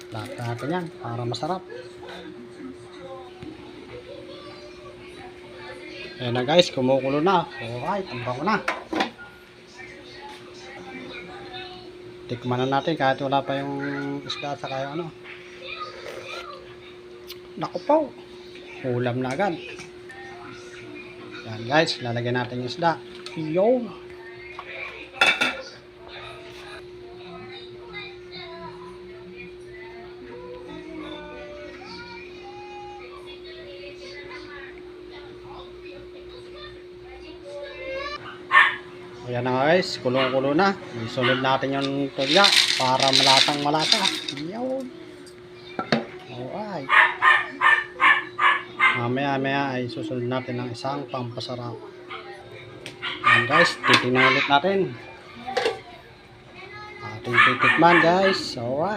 Lahat natin yan para masarap. Ayan na guys, kumukulo na. Alright, tamba ko na. Tikman na natin kahit wala pa yung isda at saka yung ano. Naku po, ulam na agad. Ayan guys, lalagyan natin yung isda. Yo! Ayan na guys, kulong-kulo na. Isunod natin yung tulya para malasang malasa. Yun. Alright. Mamaya ay susunod natin ng isang pampasarap. Ayan guys, titingnan ulit natin. Ating titikman guys. Alright.